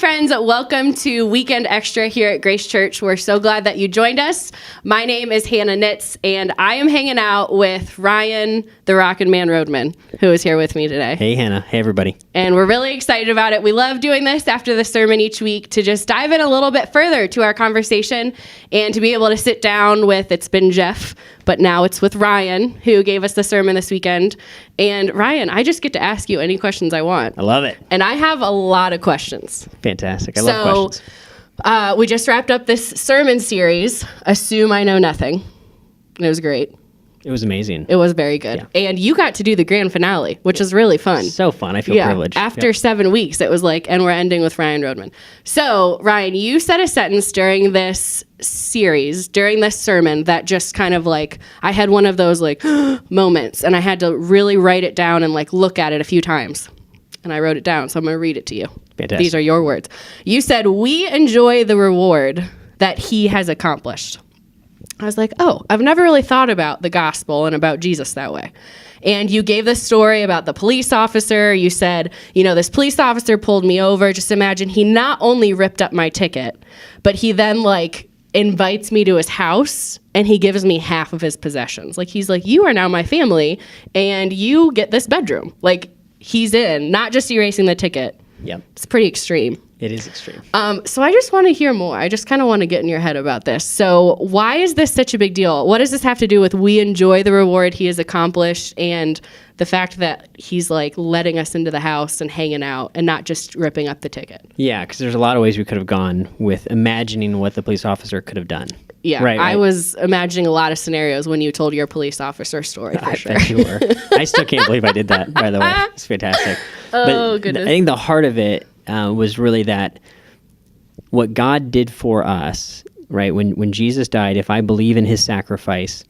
friends, welcome to Weekend Extra here at Grace Church. We're so glad that you joined us. My name is Hannah Nitz, and I am hanging out with Ryan, the Rockin' Man Roadman, who is here with me today. Hey, Hannah. Hey, everybody. And we're really excited about it. We love doing this after the sermon each week to just dive in a little bit further to our conversation and to be able to sit down with, it's been Jeff, but now it's with Ryan, who gave us the sermon this weekend. And Ryan, I just get to ask you any questions I want. I love it. And I have a lot of questions. Fantastic. I love questions. We just wrapped up this sermon series, Assume I Know Nothing. And it was great. It was amazing. It was very good. Yeah. And you got to do the grand finale, which is really fun. So fun. I feel privileged. After 7 weeks, it was like, and we're ending with Ryan Roadman. So, Ryan, you said a sentence during this series, during this sermon, that just kind of like, I had one of those like moments, and I had to really write it down and like look at it a few times. And I wrote it down, so I'm going to read it to you. Fantastic. These are your words. You said, "We enjoy the reward that he has accomplished." I was like, oh, I've never really thought about the gospel and about Jesus that way. And you gave this story about the police officer. You said, this police officer pulled me over. Just imagine he not only ripped up my ticket, but he then like invites me to his house and he gives me half of his possessions. Like, he's like, you are now my family and you get this bedroom. Like, he's in, not just erasing the ticket. Yep. It's pretty extreme. It is extreme. So I just want to hear more. I just kind of want to get in your head about this. So why is this such a big deal? What does this have to do with we enjoy the reward he has accomplished and the fact that he's like letting us into the house and hanging out and not just ripping up the ticket? Yeah, because there's a lot of ways we could have gone with imagining what the police officer could have done. Yeah, right. I was imagining a lot of scenarios when you told your police officer story, for sure. I bet you were. I still can't believe I did that, by the way. It's fantastic. Oh, but goodness. I think the heart of it was really that what God did for us, right? When Jesus died, if I believe in his sacrifice,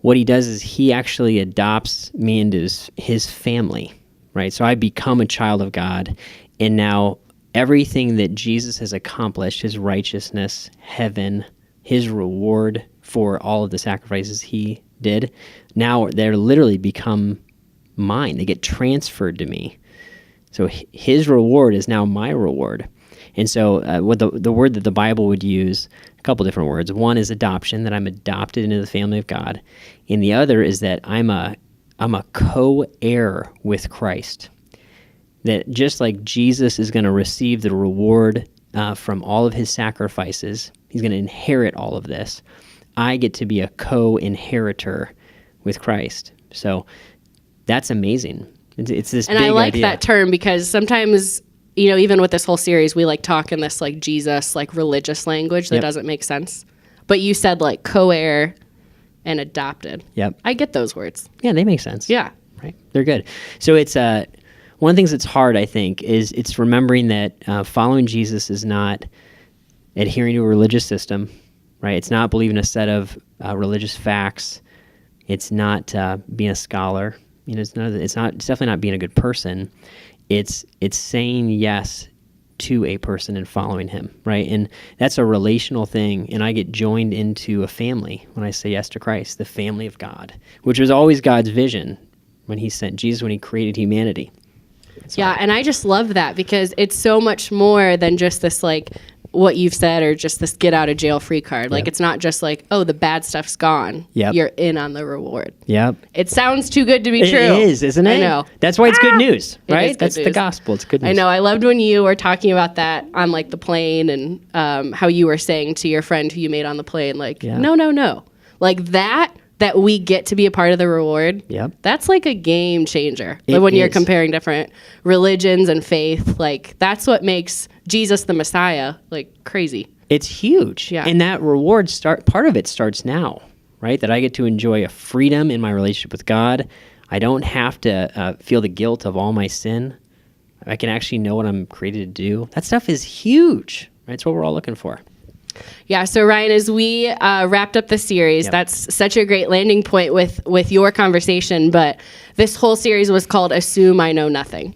what he does is he actually adopts me into his family, right? So I become a child of God, and now everything that Jesus has accomplished, his righteousness, heaven, his reward for all of the sacrifices he did, now they're literally become mine. They get transferred to me. So his reward is now my reward. And so what the word that the Bible would use, a couple different words. One is adoption, that I'm adopted into the family of God. And the other is that I'm a co-heir with Christ. That just like Jesus is going to receive the reward from all of his sacrifices, he's going to inherit all of this. I get to be a co-inheritor with Christ. So that's amazing. It's this and big I like idea. that term because sometimes, even with this whole series, we like talk in this like Jesus, like religious language that doesn't make sense. But you said like co-heir and adopted. Yep. I get those words. Yeah, they make sense. Yeah. Right. They're good. So it's one of the things that's hard, I think, is it's remembering that following Jesus is not adhering to a religious system, right? It's not believing a set of religious facts. It's not being a scholar. It's definitely not being a good person. It's saying yes to a person and following him, right? And that's a relational thing. And I get joined into a family when I say yes to Christ, the family of God, which was always God's vision when he sent Jesus, when he created humanity. And I just love that because it's so much more than just this like what you've said or just this get out of jail free card. Like it's not just like, oh, the bad stuff's gone. Yep. You're in on the reward. Yep. It sounds too good to be true. It is, isn't it? I know. That's why it's good news, right? That's the gospel. It's good news. I know. I loved when you were talking about that on like the plane and how you were saying to your friend who you made on the plane, like, no. Like that we get to be a part of the reward. Yep. That's like a game changer. When you're comparing different religions and faith, like that's what makes Jesus the Messiah like crazy. It's huge. Yeah. And that reward part of it starts now, right? That I get to enjoy a freedom in my relationship with God. I don't have to feel the guilt of all my sin. I can actually know what I'm created to do. That stuff is huge, right? It's what we're all looking for. Yeah, so Ryan, as we wrapped up the series, that's such a great landing point with your conversation, but this whole series was called Assume I Know Nothing,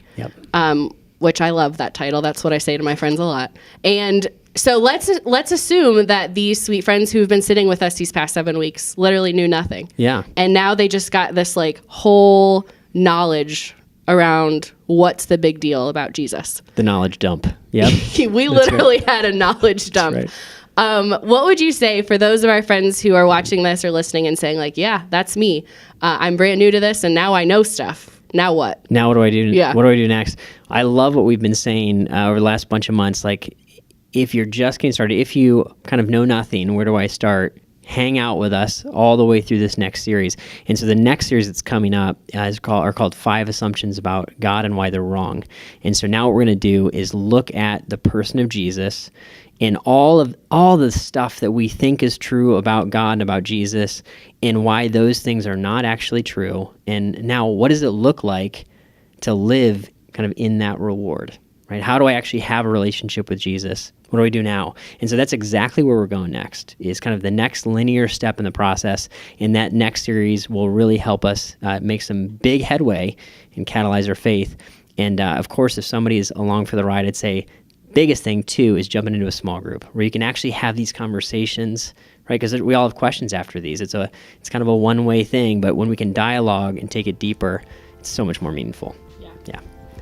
which I love that title. That's what I say to my friends a lot. And so let's assume that these sweet friends who've been sitting with us these past 7 weeks literally knew nothing. Yeah. And now they just got this like whole knowledge around what's the big deal about Jesus. The knowledge dump. Yep. We literally had a knowledge dump. right. What would you say for those of our friends who are watching this or listening and saying like, yeah, that's me. I'm brand new to this and now I know stuff. Now what? Now what do I do? Yeah. What do I do next? I love what we've been saying over the last bunch of months. Like, if you're just getting started, if you kind of know nothing, where do I start? Hang out with us all the way through this next series. And so the next series that's coming up are called 5 Assumptions About God and Why They're Wrong. And so now what we're going to do is look at the person of Jesus and all the stuff that we think is true about God and about Jesus and why those things are not actually true. And now what does it look like to live kind of in that reward? Right? How do I actually have a relationship with Jesus? What do I do now? And so that's exactly where we're going next, is kind of the next linear step in the process. And that next series will really help us make some big headway and catalyze our faith. And of course, if somebody is along for the ride, I'd say biggest thing too is jumping into a small group where you can actually have these conversations, right? Because we all have questions after these. It's kind of a one-way thing, but when we can dialogue and take it deeper, it's so much more meaningful. Yeah.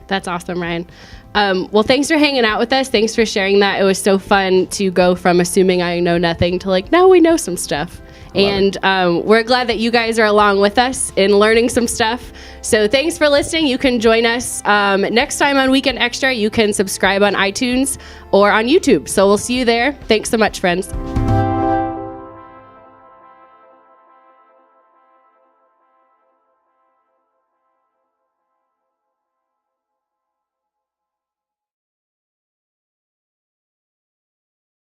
That's awesome, Ryan. Well, thanks for hanging out with us. Thanks for sharing that. It was so fun to go from assuming I know nothing to like, now we know some stuff. And we're glad that you guys are along with us in learning some stuff. So thanks for listening. You can join us next time on Weekend Extra. You can subscribe on iTunes or on YouTube. So we'll see you there. Thanks so much, friends.